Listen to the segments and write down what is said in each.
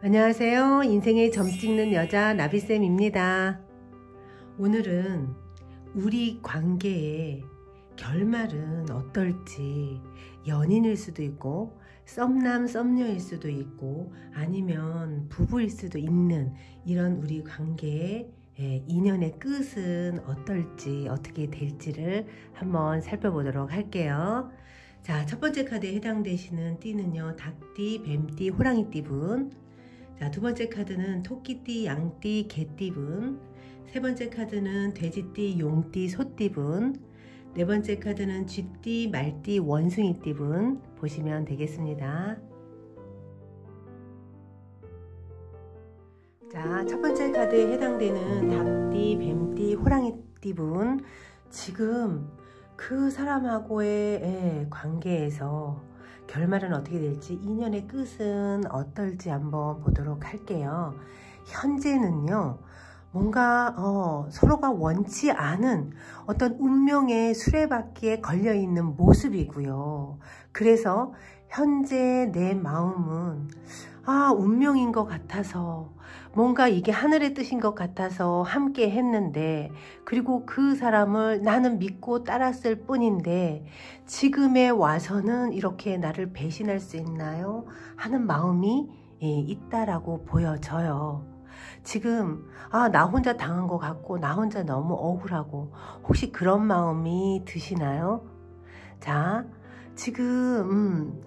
안녕하세요. 인생의 점 찍는 여자 나비쌤입니다. 오늘은 우리 관계의 결말은 어떨지, 연인일 수도 있고 썸남 썸녀일 수도 있고 아니면 부부일 수도 있는 이런 우리 관계의 인연의 끝은 어떨지, 어떻게 될지를 한번 살펴보도록 할게요. 자, 첫 번째 카드에 해당되시는 띠는요, 닭띠, 뱀띠, 호랑이띠분. 자, 두 번째 카드는 토끼띠, 양띠, 개띠분. 세 번째 카드는 돼지띠, 용띠, 소띠분. 네 번째 카드는 쥐띠, 말띠, 원숭이띠분 보시면 되겠습니다. 자, 첫 번째 카드에 해당되는 닭띠, 뱀띠, 호랑이띠분, 지금 그 사람하고의 관계에서 결말은 어떻게 될지, 인연의 끝은 어떨지 한번 보도록 할게요. 현재는요, 뭔가 서로가 원치 않은 어떤 운명의 수레바퀴에 걸려있는 모습이고요. 그래서 현재 내 마음은 운명인 것 같아서, 뭔가 이게 하늘의 뜻인 것 같아서 함께 했는데, 그리고 그 사람을 나는 믿고 따랐을 뿐인데 지금에 와서는 이렇게 나를 배신할 수 있나요? 하는 마음이 있다라고 보여져요. 지금 나 혼자 당한 것 같고 나 혼자 너무 억울하고, 혹시 그런 마음이 드시나요? 자,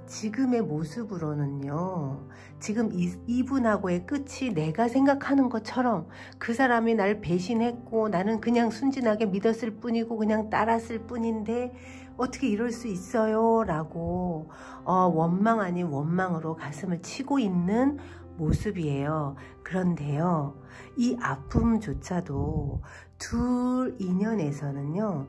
지금의 모습으로는요, 지금 이분하고의 끝이 내가 생각하는 것처럼 그 사람이 날 배신했고 나는 그냥 순진하게 믿었을 뿐이고 그냥 따랐을 뿐인데 어떻게 이럴 수 있어요? 라고 원망 아닌 원망으로 가슴을 치고 있는 모습이에요. 그런데요, 이 아픔조차도 둘 인연에서는요,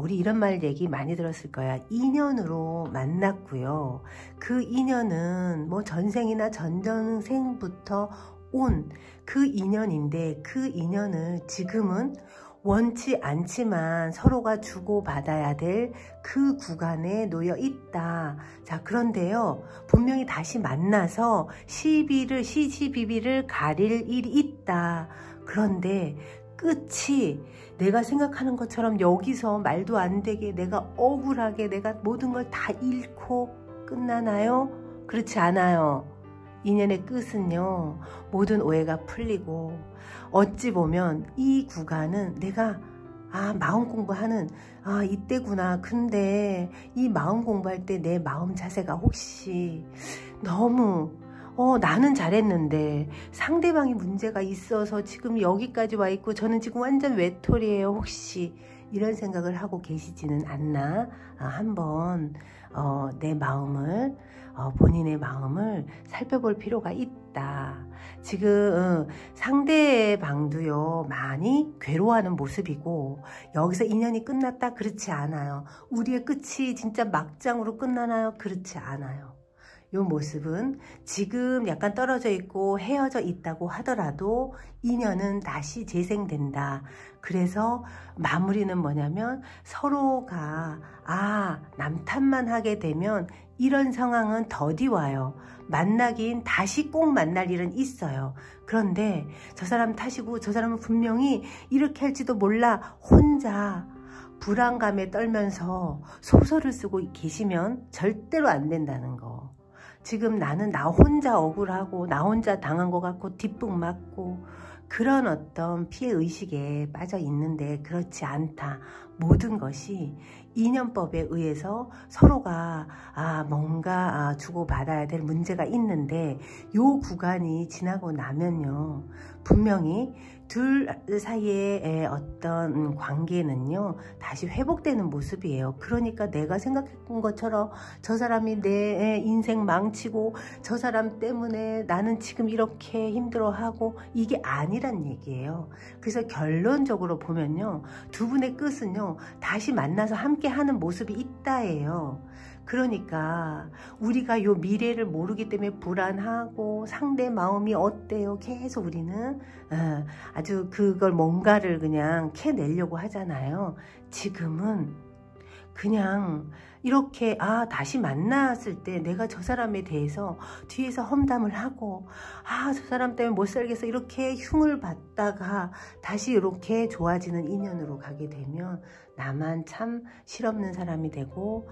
우리 이런 말 얘기 많이 들었을 거야. 인연으로 만났고요. 그 인연은 뭐 전생이나 전전생부터 온 그 인연인데, 그 인연을 지금은 원치 않지만 서로가 주고받아야 될 그 구간에 놓여 있다. 자, 그런데요, 분명히 다시 만나서 시시비비를 가릴 일이 있다. 그런데 끝이 내가 생각하는 것처럼 여기서 말도 안 되게 내가 억울하게 내가 모든 걸 다 잃고 끝나나요? 그렇지 않아요. 인연의 끝은요, 모든 오해가 풀리고, 어찌 보면 이 구간은 내가 마음 공부하는 이때구나. 근데 이 마음 공부할 때 내 마음 자세가 혹시 너무 나는 잘했는데 상대방이 문제가 있어서 지금 여기까지 와 있고 저는 지금 완전 외톨이에요. 혹시 이런 생각을 하고 계시지는 않나? 한번 내 마음을, 본인의 마음을 살펴볼 필요가 있다. 지금 상대방도요, 많이 괴로워하는 모습이고, 여기서 인연이 끝났다? 그렇지 않아요. 우리의 끝이 진짜 막장으로 끝나나요? 그렇지 않아요. 이 모습은 지금 약간 떨어져 있고 헤어져 있다고 하더라도 인연은 다시 재생된다. 그래서 마무리는 뭐냐면, 서로가 남 탓만 하게 되면 이런 상황은 더디 와요. 만나긴 다시 꼭 만날 일은 있어요. 그런데 저 사람 탓이고 저 사람은 분명히 이렇게 할지도 몰라 혼자 불안감에 떨면서 소설을 쓰고 계시면 절대로 안 된다는 거. 지금 나는 나 혼자 억울하고 나 혼자 당한 것 같고 뒷북 맞고 그런 어떤 피해의식에 빠져 있는데, 그렇지 않다. 모든 것이 인연법에 의해서 서로가 뭔가 주고받아야 될 문제가 있는데, 요 구간이 지나고 나면요, 분명히 둘 사이의 어떤 관계는요, 다시 회복되는 모습이에요. 그러니까 내가 생각했던 것처럼 저 사람이 내 인생 망치고 저 사람 때문에 나는 지금 이렇게 힘들어하고, 이게 아니란 얘기예요. 그래서 결론적으로 보면요, 두 분의 끝은요, 다시 만나서 함께 하는 모습이 있다예요. 그러니까 우리가 요 미래를 모르기 때문에 불안하고 상대 마음이 어때요? 계속 우리는 아주 그걸 뭔가를 그냥 캐내려고 하잖아요. 지금은 그냥 이렇게 다시 만났을 때 내가 저 사람에 대해서 뒤에서 험담을 하고 저 사람 때문에 못 살겠어 이렇게 흉을 받다가 다시 이렇게 좋아지는 인연으로 가게 되면 나만 참 실없는 사람이 되고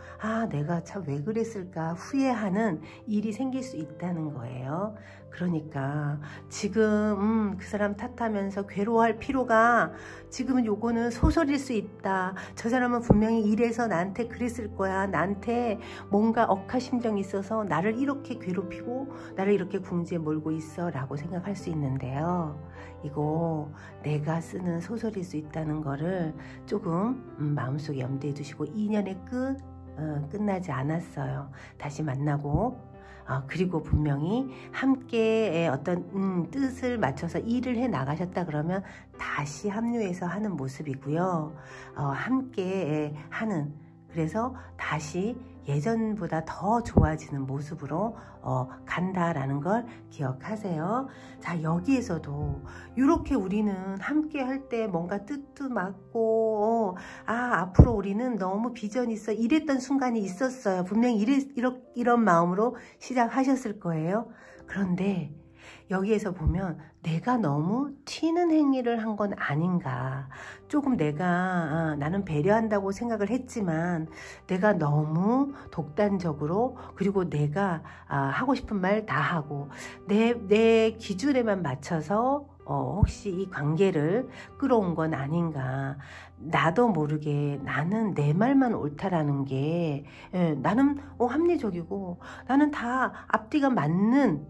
내가 참 왜 그랬을까 후회하는 일이 생길 수 있다는 거예요. 그러니까 지금 그 사람 탓하면서 괴로워할 필요가, 지금은 요거는 소설일 수 있다. 저 사람은 분명히 이래서 나한테 그랬을 거야. 나한테 뭔가 억하심정이 있어서 나를 이렇게 괴롭히고 나를 이렇게 궁지에 몰고 있어 라고 생각할 수 있는데요. 이거 내가 쓰는 소설일 수 있다는 거를 조금 마음속에 염두에 두시고, 인연의 끝나지 않았어요. 다시 만나고 그리고 분명히 함께 어떤 뜻을 맞춰서 일을 해 나가셨다 그러면 다시 합류해서 하는 모습이고요. 함께 하는, 그래서 다시 예전보다 더 좋아지는 모습으로 간다라는 걸 기억하세요. 자, 여기에서도 이렇게 우리는 함께 할 때 뭔가 뜻도 맞고 앞으로 우리는 너무 비전이 있어 이랬던 순간이 있었어요. 분명히 이런 마음으로 시작하셨을 거예요. 그런데 여기에서 보면 내가 너무 튀는 행위를 한 건 아닌가. 조금 나는 배려한다고 생각을 했지만 내가 너무 독단적으로, 그리고 내가 하고 싶은 말 다 하고 내 기준에만 맞춰서 혹시 이 관계를 끌어온 건 아닌가. 나도 모르게 나는 내 말만 옳다라는 게, 나는 합리적이고 나는 다 앞뒤가 맞는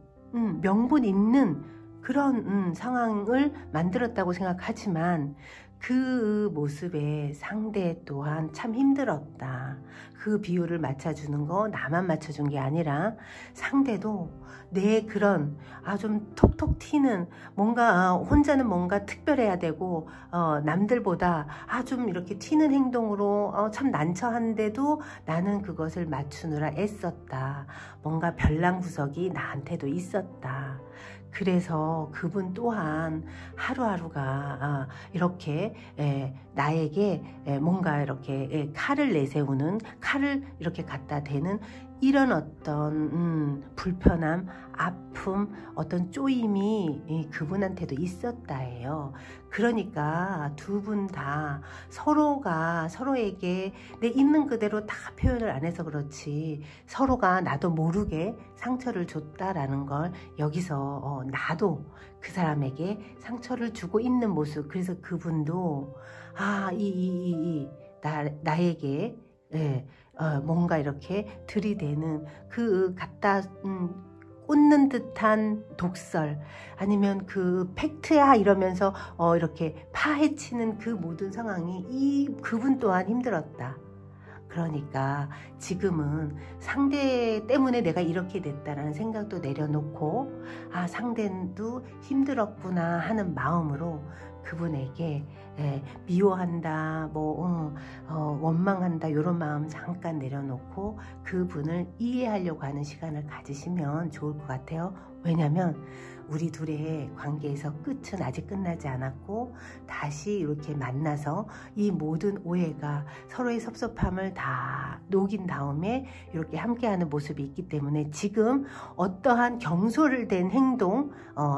명분 있는 그런 상황을 만들었다고 생각하지만 그 모습에 상대 또한 참 힘들었다. 그 비율을 맞춰주는 거 나만 맞춰준 게 아니라 상대도 내 그런 좀 톡톡 튀는 뭔가 혼자는 뭔가 특별해야 되고 남들보다 좀 이렇게 튀는 행동으로 참 난처한데도 나는 그것을 맞추느라 애썼다. 뭔가 별난구석이 나한테도 있었다. 그래서 그분 또한 하루하루가 이렇게 나에게 뭔가 이렇게 칼을 내세우는, 칼을 이렇게 갖다 대는 이런 어떤 불편함, 아픔, 어떤 쪼임이 그분한테도 있었다예요. 그러니까 두 분 다 서로가 서로에게 내 있는 그대로 다 표현을 안 해서 그렇지 서로가 나도 모르게 상처를 줬다라는 걸 여기서 나도 그 사람에게 상처를 주고 있는 모습. 그래서 그분도 나에게 뭔가 이렇게 들이대는 그 갖다 꽂는 듯한 독설, 아니면 그 팩트야 이러면서 이렇게 파헤치는 그 모든 상황이 그분 또한 힘들었다. 그러니까 지금은 상대 때문에 내가 이렇게 됐다라는 생각도 내려놓고 상대도 힘들었구나 하는 마음으로 그분에게 미워한다, 원망한다 이런 마음 잠깐 내려놓고 그분을 이해하려고 하는 시간을 가지시면 좋을 것 같아요. 왜냐하면 우리 둘의 관계에서 끝은 아직 끝나지 않았고 다시 이렇게 만나서 이 모든 오해가 서로의 섭섭함을 다 녹인 다음에 이렇게 함께하는 모습이 있기 때문에 지금 어떠한 경솔된 행동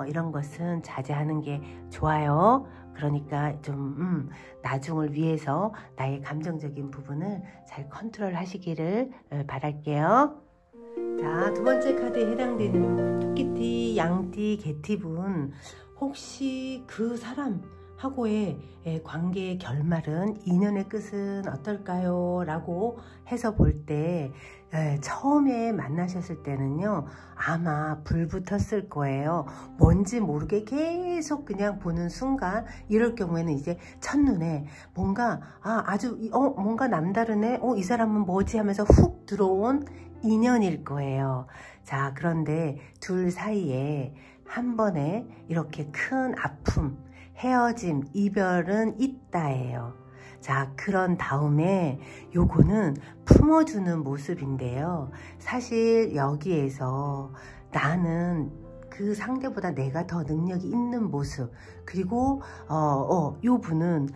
이런 것은 자제하는 게 좋아요. 그러니까 좀 나중을 위해서 나의 감정적인 부분을 잘 컨트롤 하시기를 바랄게요. 자, 두 번째 카드에 해당되는 토끼띠, 양띠, 개띠분, 혹시 그 사람하고의 관계의 결말은, 인연의 끝은 어떨까요? 라고 해서 볼 때 처음에 만나셨을 때는요 아마 불 붙었을 거예요. 뭔지 모르게 계속 그냥 보는 순간, 이럴 경우에는 이제 첫눈에 뭔가 아주 뭔가 남다르네, 이 사람은 뭐지 하면서 훅 들어온 인연일 거예요. 자, 그런데 둘 사이에 한 번에 이렇게 큰 아픔, 헤어짐, 이별은 있다예요. 자, 그런 다음에 요거는 품어주는 모습인데요. 사실 여기에서 나는 그 상대보다 내가 더 능력이 있는 모습, 그리고 요 분은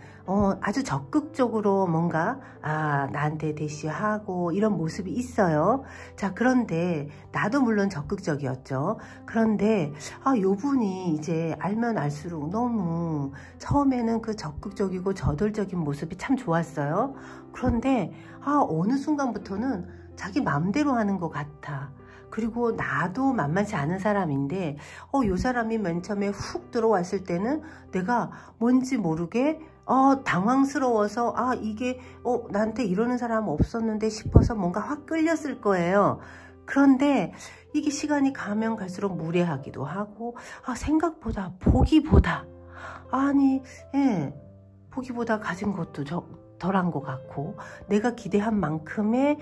아주 적극적으로 뭔가 나한테 대시하고 이런 모습이 있어요. 자, 그런데 나도 물론 적극적이었죠. 그런데 요 분이 이제 알면 알수록 너무 처음에는 그 적극적이고 저돌적인 모습이 참 좋았어요. 그런데 어느 순간부터는 자기 마음대로 하는 것 같아. 그리고 나도 만만치 않은 사람인데 요 사람이 맨 처음에 훅 들어왔을 때는 내가 뭔지 모르게 당황스러워서 이게 나한테 이러는 사람 없었는데 싶어서 뭔가 확 끌렸을 거예요. 그런데 이게 시간이 가면 갈수록 무례하기도 하고 생각보다 보기보다 보기보다 가진 것도 덜한 것 같고 내가 기대한 만큼의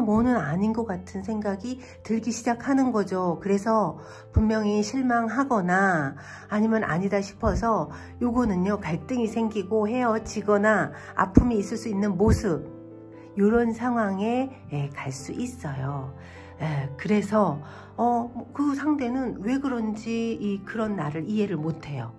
뭐는 아닌 것 같은 생각이 들기 시작하는 거죠. 그래서 분명히 실망하거나 아니면 아니다 싶어서 요거는요, 갈등이 생기고 헤어지거나 아픔이 있을 수 있는 모습, 요런 상황에 갈 수 있어요. 그래서 그 상대는 왜 그런지 그런 나를 이해를 못해요.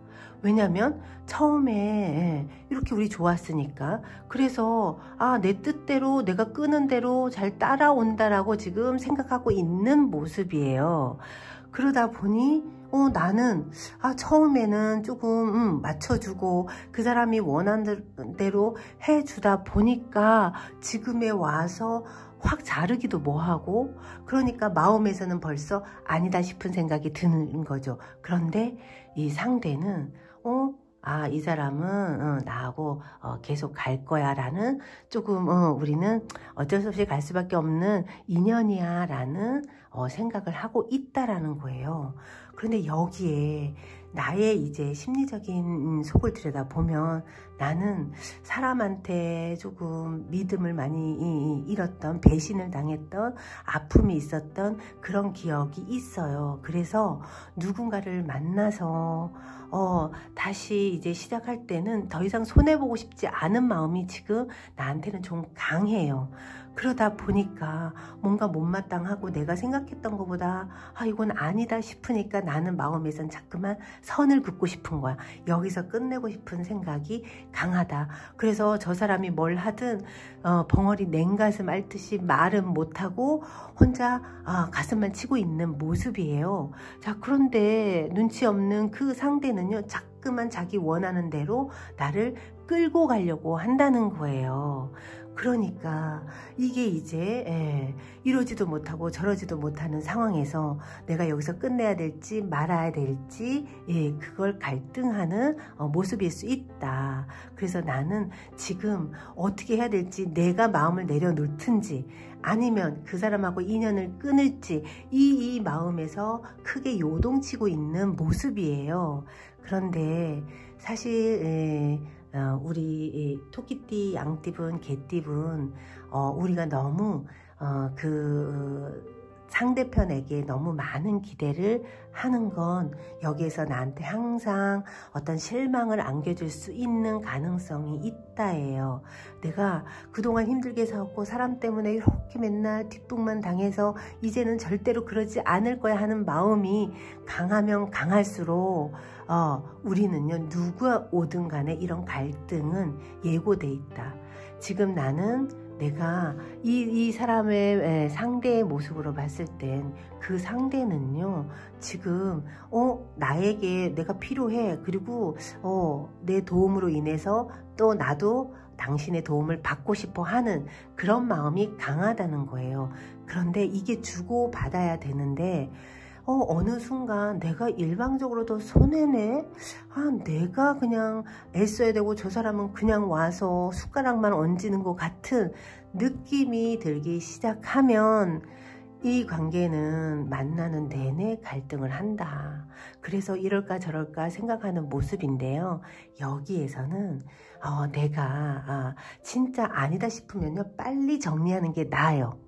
왜냐면 처음에 이렇게 우리 좋았으니까. 그래서 내 뜻대로 내가 끄는 대로 잘 따라온다라고 지금 생각하고 있는 모습이에요. 그러다 보니 나는 처음에는 조금 맞춰주고 그 사람이 원하는 대로 해주다 보니까 지금에 와서 확 자르기도 뭐하고, 그러니까 마음에서는 벌써 아니다 싶은 생각이 드는 거죠. 그런데 이 상대는 이 사람은 나하고 계속 갈 거야 라는, 조금 우리는 어쩔 수 없이 갈 수밖에 없는 인연이야 라는 생각을 하고 있다라는 거예요. 그런데 여기에 나의 이제 심리적인 속을 들여다보면 나는 사람한테 조금 믿음을 많이 잃었던, 배신을 당했던, 아픔이 있었던 그런 기억이 있어요. 그래서 누군가를 만나서 다시 이제 시작할 때는 더 이상 손해보고 싶지 않은 마음이 지금 나한테는 좀 강해요. 그러다 보니까 뭔가 못마땅하고 내가 생각했던 것보다 이건 아니다 싶으니까 나는 마음에선 자꾸만 선을 긋고 싶은 거야. 여기서 끝내고 싶은 생각이 강하다. 그래서 저 사람이 뭘 하든 벙어리 냉가슴 앓듯이 말은 못하고 혼자 가슴만 치고 있는 모습이에요. 자, 그런데 눈치 없는 그 상대는요, 자꾸만 자기 원하는 대로 나를 끌고 가려고 한다는 거예요. 그러니까 이게 이제 이러지도 못하고 저러지도 못하는 상황에서 내가 여기서 끝내야 될지 말아야 될지 그걸 갈등하는 모습일 수 있다. 그래서 나는 지금 어떻게 해야 될지, 내가 마음을 내려놓든지 아니면 그 사람하고 인연을 끊을지 이 마음에서 크게 요동치고 있는 모습이에요. 그런데 사실 우리 토끼띠, 양띠분, 개띠분 우리가 너무 그 상대편에게 너무 많은 기대를 하는 건 여기에서 나한테 항상 어떤 실망을 안겨줄 수 있는 가능성이 있다예요. 내가 그동안 힘들게 살았고 사람 때문에 이렇게 맨날 뒷북만 당해서 이제는 절대로 그러지 않을 거야 하는 마음이 강하면 강할수록 우리는요, 누가 오든 간에 이런 갈등은 예고돼 있다. 지금 나는 내가 이 사람의 상대의 모습으로 봤을 땐 그 상대는요, 지금 나에게 내가 필요해. 그리고 내 도움으로 인해서 또 나도 당신의 도움을 받고 싶어 하는 그런 마음이 강하다는 거예요. 그런데 이게 주고받아야 되는데 어느 순간 내가 일방적으로도 손해네? 내가 그냥 애써야 되고 저 사람은 그냥 와서 숟가락만 얹는 것 같은 느낌이 들기 시작하면 이 관계는 만나는 내내 갈등을 한다. 그래서 이럴까 저럴까 생각하는 모습인데요. 여기에서는 내가 진짜 아니다 싶으면요, 빨리 정리하는 게 나아요.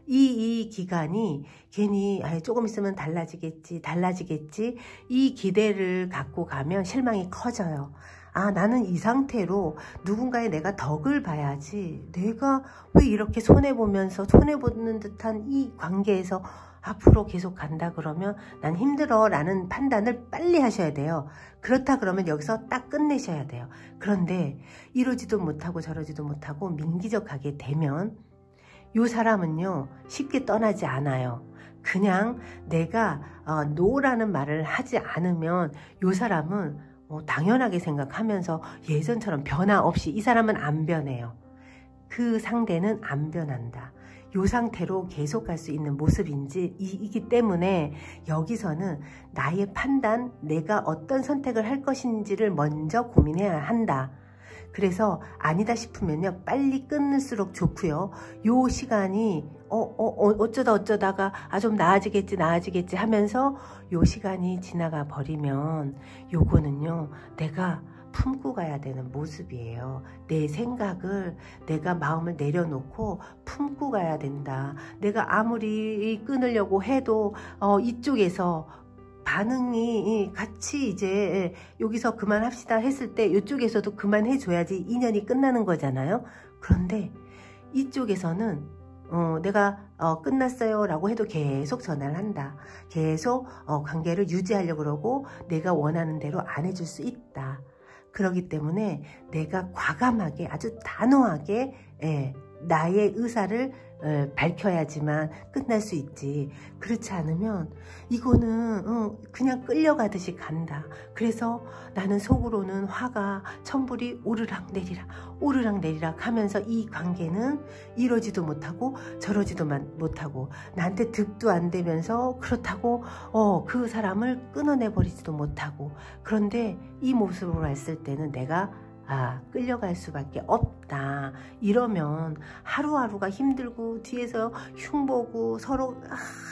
이 기간이 괜히 조금 있으면 달라지겠지 이 기대를 갖고 가면 실망이 커져요. 나는 이 상태로 누군가의 내가 덕을 봐야지, 내가 왜 이렇게 손해보면서 손해보는 듯한 이 관계에서 앞으로 계속 간다 그러면 난 힘들어 라는 판단을 빨리 하셔야 돼요. 그렇다 그러면 여기서 딱 끝내셔야 돼요. 그런데 이러지도 못하고 저러지도 못하고 민기적하게 되면 이 사람은요 쉽게 떠나지 않아요. 그냥 내가 노라는 말을 하지 않으면 이 사람은 당연하게 생각하면서 예전처럼 변화 없이 이 사람은 안 변해요. 그 상대는 안 변한다. 이 상태로 계속 갈 수 있는 모습이기 때문에 여기서는 나의 판단, 내가 어떤 선택을 할 것인지를 먼저 고민해야 한다. 그래서 아니다 싶으면요 빨리 끊을수록 좋고요. 요 시간이 어쩌다가 좀 나아지겠지 하면서 요 시간이 지나가 버리면 요거는요 내가 품고 가야 되는 모습이에요. 내 생각을 내가 마음을 내려놓고 품고 가야 된다. 내가 아무리 끊으려고 해도 이쪽에서 반응이 같이 이제 여기서 그만합시다 했을 때 이쪽에서도 그만해줘야지 인연이 끝나는 거잖아요. 그런데 이쪽에서는 내가 끝났어요 라고 해도 계속 전화를 한다. 계속 관계를 유지하려고 그러고 내가 원하는 대로 안 해줄 수 있다. 그렇기 때문에 내가 과감하게 아주 단호하게 나의 의사를 밝혀야지만 끝날 수 있지. 그렇지 않으면 이거는 그냥 끌려가듯이 간다. 그래서 나는 속으로는 화가 천불이 오르락 내리락 하면서 이 관계는 이러지도 못하고 저러지도 못하고 나한테 득도 안 되면서 그렇다고 그 사람을 끊어내버리지도 못하고. 그런데 이 모습으로 했을 때는 내가 끌려갈 수밖에 없다. 이러면 하루하루가 힘들고 뒤에서 흉보고 서로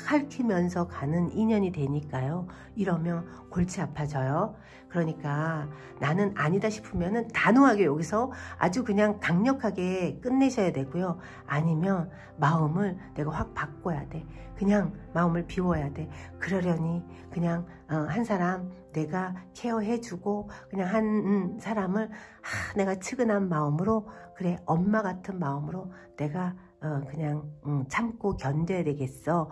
핥히면서 가는 인연이 되니까요. 이러면 골치 아파져요. 그러니까 나는 아니다 싶으면은 단호하게 여기서 아주 그냥 강력하게 끝내셔야 되고요. 아니면 마음을 내가 확 바꿔야 돼. 그냥 마음을 비워야 돼. 그러려니 그냥 한 사람 내가 케어해주고 그냥 한 사람을 내가 측은한 마음으로 그래 엄마 같은 마음으로 내가 그냥 참고 견뎌야 되겠어.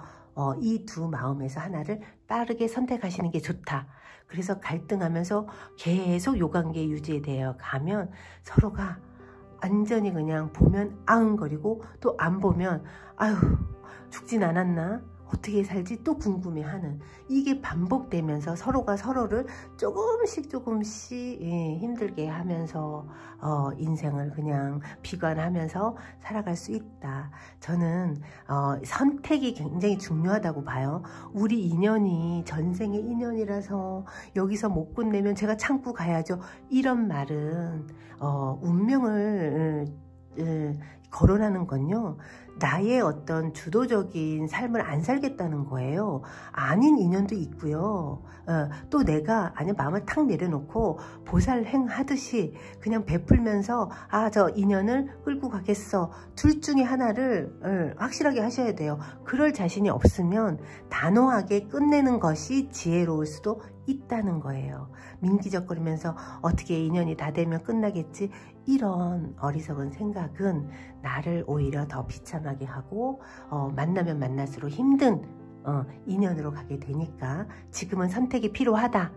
이 두 마음에서 하나를 빠르게 선택하시는 게 좋다. 그래서 갈등하면서 계속 요 관계 유지되어 가면 서로가 완전히 그냥 보면 아흥거리고 또 안 보면 아유 죽진 않았나? 어떻게 살지 또 궁금해하는 이게 반복되면서 서로가 서로를 조금씩 힘들게 하면서 인생을 그냥 비관하면서 살아갈 수 있다. 저는 선택이 굉장히 중요하다고 봐요. 우리 인연이 전생의 인연이라서 여기서 못 끝내면 제가 참고 가야죠. 이런 말은 운명을 거론하는 건요. 나의 어떤 주도적인 삶을 안 살겠다는 거예요. 아닌 인연도 있고요. 또 내가 마음을 탁 내려놓고 보살행하듯이 그냥 베풀면서 저 인연을 끌고 가겠어. 둘 중에 하나를 확실하게 하셔야 돼요. 그럴 자신이 없으면 단호하게 끝내는 것이 지혜로울 수도 있다는 거예요. 민기적거리면서 어떻게 인연이 다 되면 끝나겠지 이런 어리석은 생각은 나를 오히려 더 비참하게 하고 만나면 만날수록 힘든 인연으로 가게 되니까 지금은 선택이 필요하다.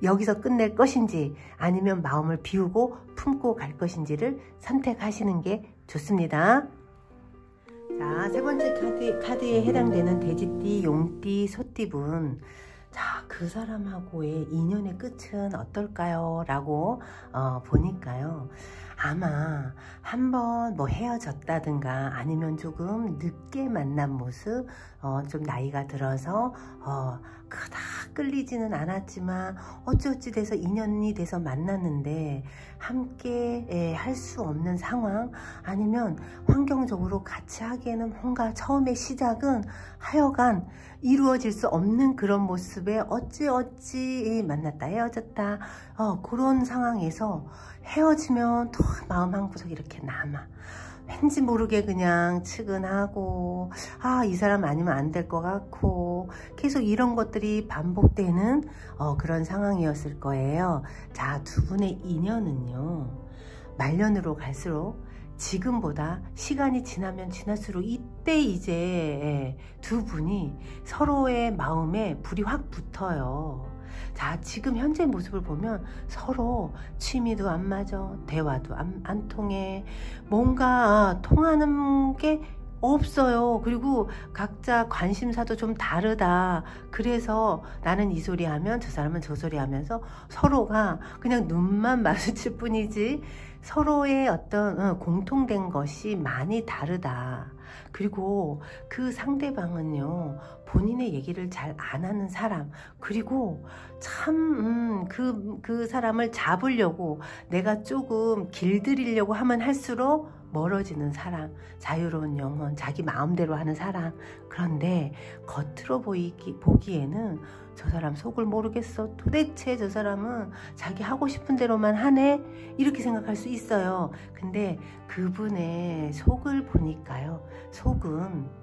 여기서 끝낼 것인지 아니면 마음을 비우고 품고 갈 것인지를 선택하시는 게 좋습니다. 자, 세 번째 카드에 해당되는 돼지띠, 용띠, 소띠분. 자, 그 사람하고의 인연의 끝은 어떨까요? 라고 보니까요. 아마 한번 헤어졌다든가 아니면 조금 늦게 만난 모습, 좀 나이가 들어서 그닥 끌리지는 않았지만 어찌어찌 돼서 인연이 돼서 만났는데 함께 할 수 없는 상황, 아니면 환경적으로 같이 하기에는 뭔가 처음에 시작은 하여간 이루어질 수 없는 그런 모습에 어찌 만났다 헤어졌다 그런 상황에서 헤어지면 또 마음 한구석 이렇게 남아. 왠지 모르게 그냥 측은하고 이 사람 아니면 안 될 것 같고 계속 이런 것들이 반복되는 그런 상황이었을 거예요. 자, 두 분의 인연은요 말년으로 갈수록 지금보다 시간이 지나면 지날수록 이때 이제 두 분이 서로의 마음에 불이 확 붙어요. 자, 지금 현재 모습을 보면 서로 취미도 안 맞아, 대화도 안 통해, 뭔가 통하는 게 없어요. 그리고 각자 관심사도 좀 다르다. 그래서 나는 이 소리 하면 저 사람은 저 소리 하면서 서로가 그냥 눈만 마주칠 뿐이지 서로의 어떤 공통된 것이 많이 다르다. 그리고 그 상대방은요, 본인의 얘기를 잘 안 하는 사람, 그리고 참 그 사람을 잡으려고 내가 조금 길들이려고 하면 할수록 멀어지는 사람, 자유로운 영혼, 자기 마음대로 하는 사람. 그런데 겉으로 보기에는 저 사람 속을 모르겠어, 도대체 저 사람은 자기 하고 싶은 대로만 하네, 이렇게 생각할 수 있어요. 근데 그분의 속을 보니까요, 속은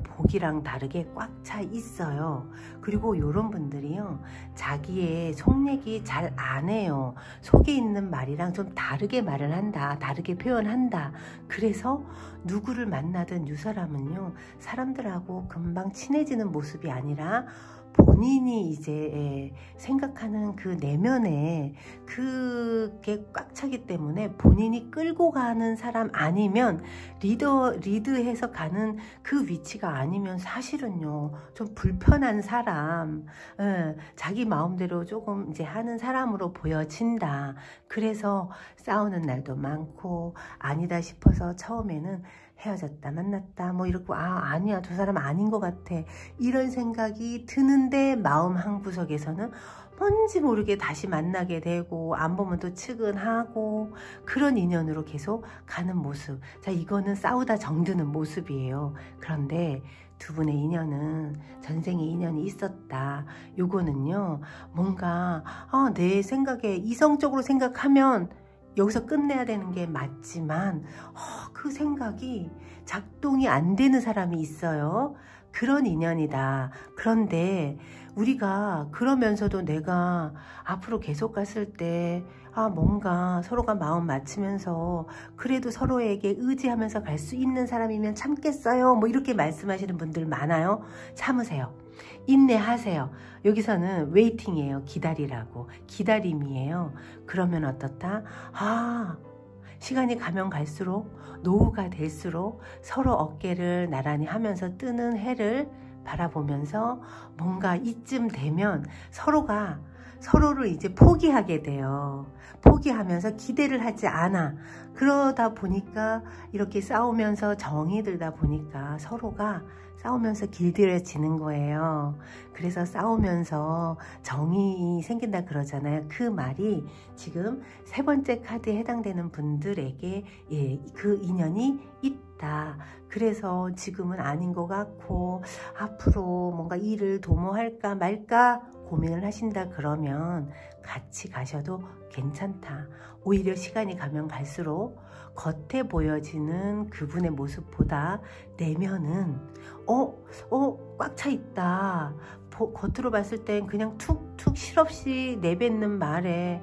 보기랑 다르게 꽉 차 있어요. 그리고 이런 분들이요, 자기의 속 얘기 잘 안 해요. 속에 있는 말이랑 좀 다르게 말을 한다, 다르게 표현한다. 그래서 누구를 만나든 이 사람은요, 사람들하고 금방 친해지는 모습이 아니라 본인이 이제 생각하는 그 내면에 그게 꽉 차기 때문에 본인이 끌고 가는 사람 아니면 리드해서 가는 그 위치가 아니면 사실은요, 좀 불편한 사람, 자기 마음대로 조금 이제 하는 사람으로 보여진다. 그래서 싸우는 날도 많고, 아니다 싶어서 처음에는 헤어졌다 만났다 뭐 이렇고, 아니야 저 사람 아닌 것 같아, 이런 생각이 드는데 마음 한구석에서는 뭔지 모르게 다시 만나게 되고, 안 보면 또 측은하고, 그런 인연으로 계속 가는 모습. 자, 이거는 싸우다 정드는 모습이에요. 그런데 두 분의 인연은 전생에 인연이 있었다. 요거는요, 뭔가 내 생각에 이성적으로 생각하면 여기서 끝내야 되는 게 맞지만 그 생각이 작동이 안 되는 사람이 있어요. 그런 인연이다. 그런데 우리가 그러면서도 내가 앞으로 계속 갔을 때 뭔가 서로가 마음 맞추면서 그래도 서로에게 의지하면서 갈 수 있는 사람이면 참겠어요, 뭐 이렇게 말씀하시는 분들 많아요. 참으세요. 인내하세요. 여기서는 웨이팅이에요. 기다리라고. 기다림이에요. 그러면 어떻다? 시간이 가면 갈수록, 노후가 될수록 서로 어깨를 나란히 하면서 뜨는 해를 바라보면서 뭔가 이쯤 되면 서로가 서로를 이제 포기하게 돼요. 포기하면서 기대를 하지 않아. 그러다 보니까 이렇게 싸우면서 정이 들다 보니까 서로가 싸우면서 길들여지는 거예요. 그래서 싸우면서 정이 생긴다 그러잖아요. 그 말이 지금 세 번째 카드에 해당되는 분들에게 그 인연이 있다. 그래서 지금은 아닌 것 같고 앞으로 뭔가 일을 도모할까 말까 고민을 하신다 그러면 같이 가셔도 괜찮다. 오히려 시간이 가면 갈수록 겉에 보여지는 그분의 모습보다 내면은 꽉 차 있다. 겉으로 봤을 땐 그냥 툭툭 실없이 내뱉는 말에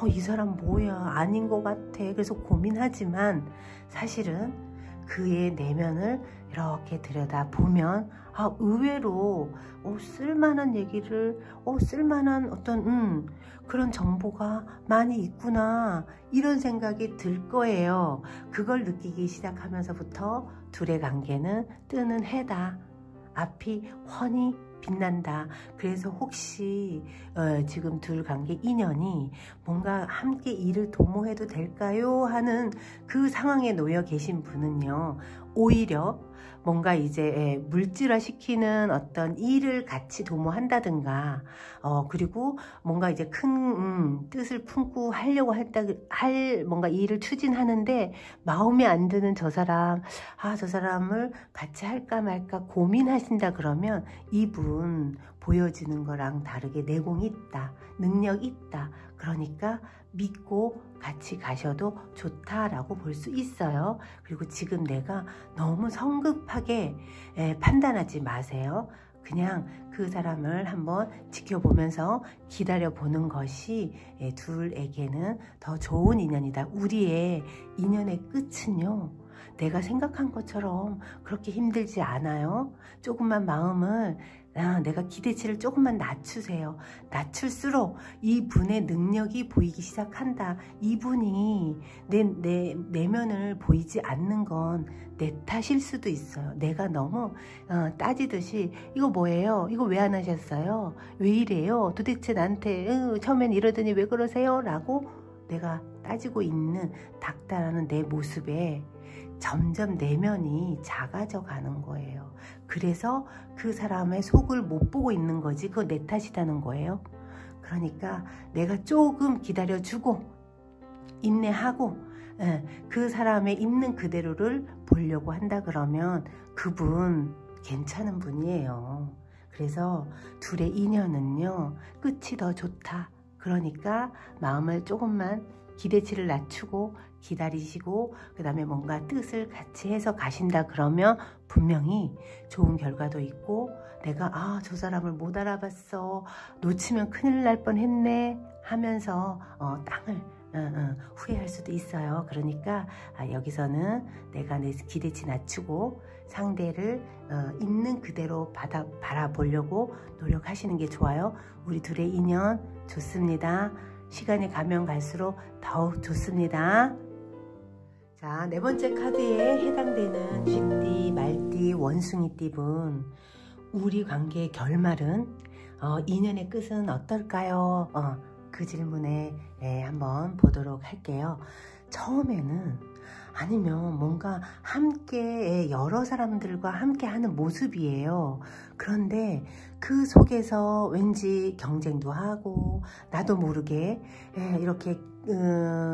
이 사람 뭐야, 아닌 것 같아. 그래서 고민하지만 사실은 그의 내면을 이렇게 들여다보면 의외로 쓸만한 얘기를, 쓸만한 어떤 그런 정보가 많이 있구나, 이런 생각이 들 거예요. 그걸 느끼기 시작하면서부터 둘의 관계는 뜨는 해다. 앞이 훤히 빛난다. 그래서 혹시 지금 둘 관계 인연이 뭔가 함께 일을 도모해도 될까요? 하는 그 상황에 놓여 계신 분은요, 오히려 뭔가 이제 물질화 시키는 어떤 일을 같이 도모한다든가, 그리고 뭔가 이제 큰 뜻을 품고 하려고 뭔가 일을 추진하는데 마음에 안 드는 저 사람을 같이 할까 말까 고민하신다 그러면 이분 보여지는 거랑 다르게 내공이 있다, 능력 있다. 그러니까 믿고 같이 가셔도 좋다라고 볼 수 있어요. 그리고 지금 내가 너무 성급하게 판단하지 마세요. 그냥 그 사람을 한번 지켜보면서 기다려보는 것이 둘에게는 더 좋은 인연이다. 우리의 인연의 끝은요, 내가 생각한 것처럼 그렇게 힘들지 않아요. 조금만 마음을 내가 기대치를 조금만 낮추세요. 낮출수록 이분의 능력이 보이기 시작한다. 이분이 내 내면을 보이지 않는 건 내 탓일 수도 있어요. 내가 너무 따지듯이 이거 뭐예요? 이거 왜 안 하셨어요? 왜 이래요? 도대체 나한테 처음엔 이러더니 왜 그러세요? 라고 내가 따지고 있는 닥달하는 내 모습에 점점 내면이 작아져 가는 거예요. 그래서 그 사람의 속을 못 보고 있는 거지. 그거 내 탓이라는 거예요. 그러니까 내가 조금 기다려주고 인내하고 그 사람의 있는 그대로를 보려고 한다 그러면 그분 괜찮은 분이에요. 그래서 둘의 인연은요, 끝이 더 좋다. 그러니까 마음을 조금만 기대치를 낮추고 기다리시고 그 다음에 뭔가 뜻을 같이 해서 가신다 그러면 분명히 좋은 결과도 있고, 내가 저 사람을 못 알아봤어, 놓치면 큰일 날 뻔했네 하면서 땅을 후회할 수도 있어요. 그러니까 여기서는 내가 내 기대치 낮추고 상대를 있는 그대로 바라보려고 노력하시는 게 좋아요. 우리 둘의 인연 좋습니다. 시간이 가면 갈수록 더욱 좋습니다. 자, 네 번째 카드에 해당되는 쥐띠, 말띠, 원숭이띠분, 우리 관계의 결말은 인연의 끝은 어떨까요? 그 질문에 한번 보도록 할게요. 처음에는 아니면 뭔가 함께 여러 사람들과 함께 하는 모습이에요. 그런데 그 속에서 왠지 경쟁도 하고 나도 모르게 이렇게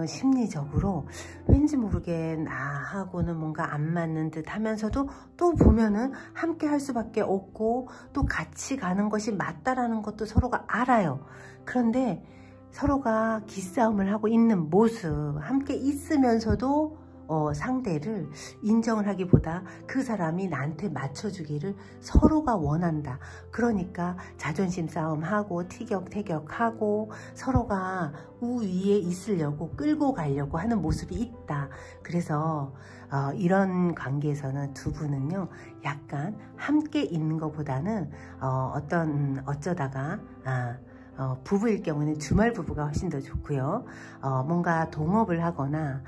심리적으로 왠지 모르게 나하고는 뭔가 안 맞는 듯 하면서도 또 보면은 함께 할 수밖에 없고 또 같이 가는 것이 맞다라는 것도 서로가 알아요. 그런데 서로가 기싸움을 하고 있는 모습, 함께 있으면서도 상대를 인정을 하기보다 그 사람이 나한테 맞춰주기를 서로가 원한다. 그러니까 자존심 싸움하고 티격태격하고 서로가 우위에 있으려고 끌고 가려고 하는 모습이 있다. 그래서 이런 관계에서는 두 분은요, 약간 함께 있는 것보다는 어쩌다가 부부일 경우는 주말 부부가 훨씬 더 좋고요. 뭔가 동업을 하거나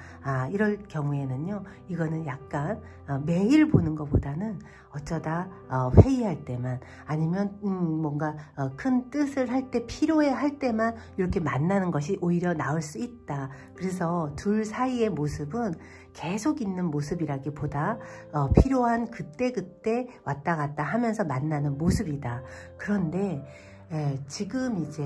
이럴 경우에는요, 이거는 약간 매일 보는 것보다는 어쩌다 회의할 때만, 아니면 뭔가 큰 뜻을 할 때, 필요해 할 때만 이렇게 만나는 것이 오히려 나을 수 있다. 그래서 둘 사이의 모습은 계속 있는 모습이라기보다 필요한 그때그때 왔다 갔다 하면서 만나는 모습이다. 그런데 지금 이제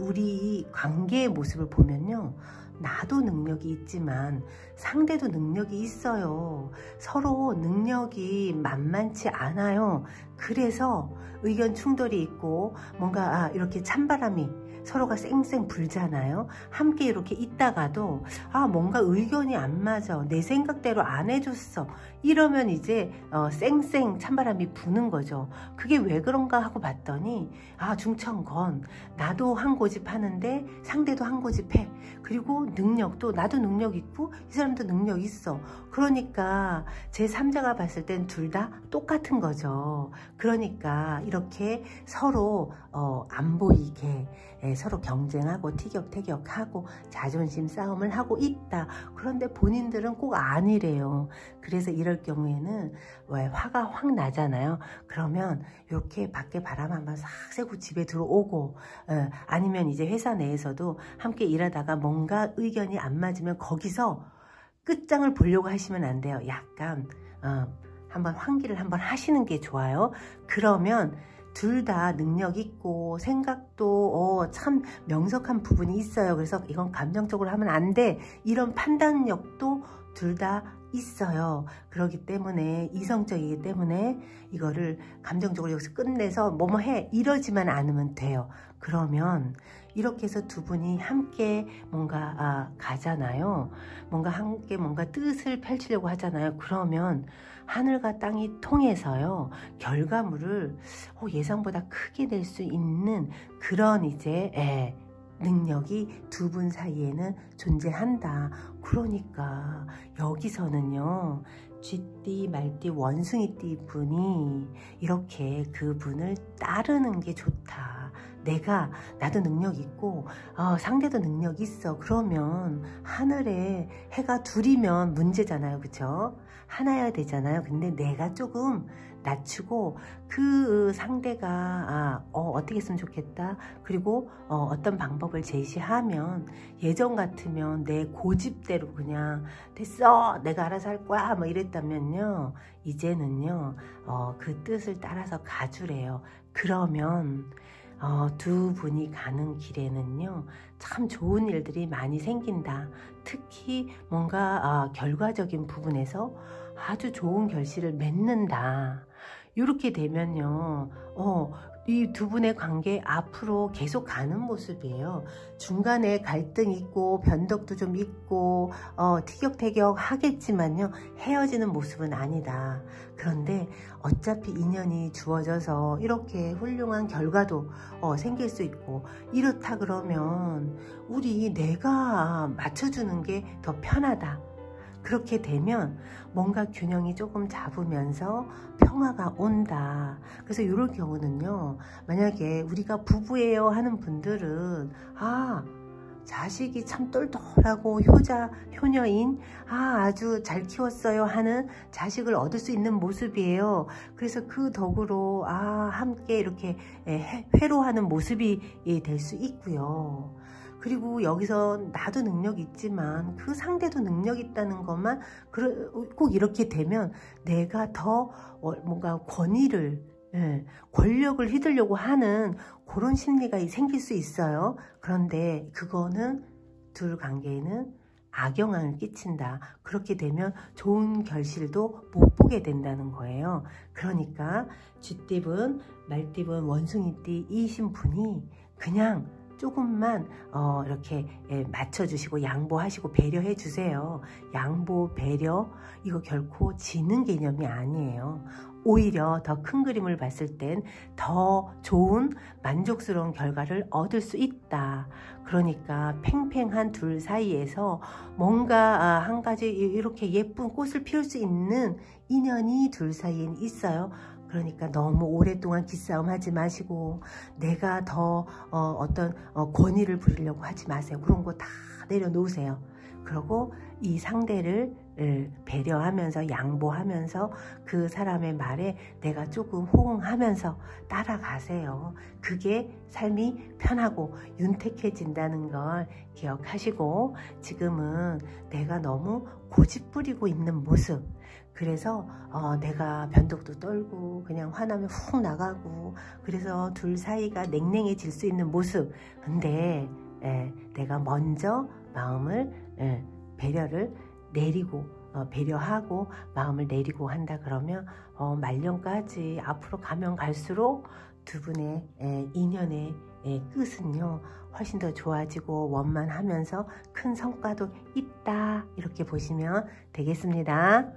우리 관계의 모습을 보면요, 나도 능력이 있지만 상대도 능력이 있어요. 서로 능력이 만만치 않아요. 그래서 의견 충돌이 있고 뭔가 이렇게 찬바람이 서로가 쌩쌩 불잖아요. 함께 이렇게 있다가도 뭔가 의견이 안 맞아, 내 생각대로 안 해줬어, 이러면 이제 쌩쌩 찬바람이 부는 거죠. 그게 왜 그런가 하고 봤더니 중천건 나도 한 고집 하는데 상대도 한 고집 해. 그리고 능력도 나도 능력 있고 이 사람도 능력 있어. 그러니까 제3자가 봤을 땐 둘 다 똑같은 거죠. 그러니까 이렇게 서로 안 보이게 서로 경쟁하고 티격태격하고 자존심 싸움을 하고 있다. 그런데 본인들은 꼭 아니래요. 그래서 이럴 경우에는 왜 화가 확 나잖아요. 그러면 이렇게 밖에 바람 한번 싹 쐬고 집에 들어오고, 아니면 이제 회사 내에서도 함께 일하다가 뭔가 의견이 안 맞으면 거기서 끝장을 보려고 하시면 안 돼요. 약간 한번 환기를 한번 하시는 게 좋아요. 그러면 둘 다 능력 있고 생각도 참 명석한 부분이 있어요. 그래서 이건 감정적으로 하면 안 돼, 이런 판단력도 둘 다 있어요. 그렇기 때문에 이성적이기 때문에 이거를 감정적으로 여기서 끝내서 뭐뭐 해 이러지만 않으면 돼요. 그러면 이렇게 해서 두 분이 함께 뭔가 가잖아요. 뭔가 함께 뭔가 뜻을 펼치려고 하잖아요. 그러면 하늘과 땅이 통해서요, 결과물을 예상보다 크게 낼 수 있는 그런 이제 능력이 두 분 사이에는 존재한다. 그러니까 여기서는요, 쥐띠, 말띠, 원숭이띠 분이 이렇게 그분을 따르는 게 좋다. 나도 능력 있고 상대도 능력 있어. 그러면 하늘에 해가 둘이면 문제잖아요. 그쵸? 하나여야 되잖아요. 근데 내가 조금 낮추고 그 상대가 어떻게 했으면 좋겠다. 그리고 어떤 방법을 제시하면, 예전 같으면 내 고집대로 그냥 됐어 내가 알아서 할 거야 뭐 이랬다면요, 이제는요 그 뜻을 따라서 가주래요. 그러면 두 분이 가는 길에는요 참 좋은 일들이 많이 생긴다. 특히 뭔가 결과적인 부분에서 아주 좋은 결실을 맺는다. 이렇게 되면요 이 두 분의 관계 앞으로 계속 가는 모습이에요. 중간에 갈등 있고 변덕도 좀 있고 티격태격 하겠지만요, 헤어지는 모습은 아니다. 그런데 어차피 인연이 주어져서 이렇게 훌륭한 결과도 생길 수 있고, 이렇다 그러면 내가 맞춰주는 게 더 편하다. 그렇게 되면 뭔가 균형이 조금 잡으면서 평화가 온다. 그래서 이럴 경우는요, 만약에 우리가 부부예요 하는 분들은 자식이 참 똘똘하고 효녀인 아주 잘 키웠어요 하는 자식을 얻을 수 있는 모습이에요. 그래서 그 덕으로 함께 이렇게 회로하는 모습이 될 수 있고요. 그리고 여기서 나도 능력 있지만 그 상대도 능력 있다는 것만 꼭 이렇게 되면 내가 더 뭔가 권력을 휘두르려고 하는 그런 심리가 생길 수 있어요. 그런데 그거는 둘 관계에는 악영향을 끼친다. 그렇게 되면 좋은 결실도 못 보게 된다는 거예요. 그러니까 쥐띠분, 말띠분, 원숭이띠이신 분이 그냥 조금만 이렇게 맞춰주시고 양보하시고 배려해 주세요. 양보, 배려, 이거 결코 지는 개념이 아니에요. 오히려 더 큰 그림을 봤을 땐 더 좋은 만족스러운 결과를 얻을 수 있다. 그러니까 팽팽한 둘 사이에서 뭔가 한 가지 이렇게 예쁜 꽃을 피울 수 있는 인연이 둘 사이엔 있어요. 그러니까 너무 오랫동안 기싸움 하지 마시고 내가 더 어떤 권위를 부리려고 하지 마세요. 그런 거 다 내려놓으세요. 그리고 이 상대를 배려하면서 양보하면서 그 사람의 말에 내가 조금 호응하면서 따라가세요. 그게 삶이 편하고 윤택해진다는 걸 기억하시고, 지금은 내가 너무 고집 부리고 있는 모습, 그래서 내가 변덕도 떨고 그냥 화나면 훅 나가고, 그래서 둘 사이가 냉랭해질 수 있는 모습. 근데 내가 먼저 마음을 배려를 내리고 배려하고 마음을 내리고 한다 그러면 말년까지 앞으로 가면 갈수록 두 분의 인연의 끝은요 훨씬 더 좋아지고 원만하면서 큰 성과도 있다, 이렇게 보시면 되겠습니다.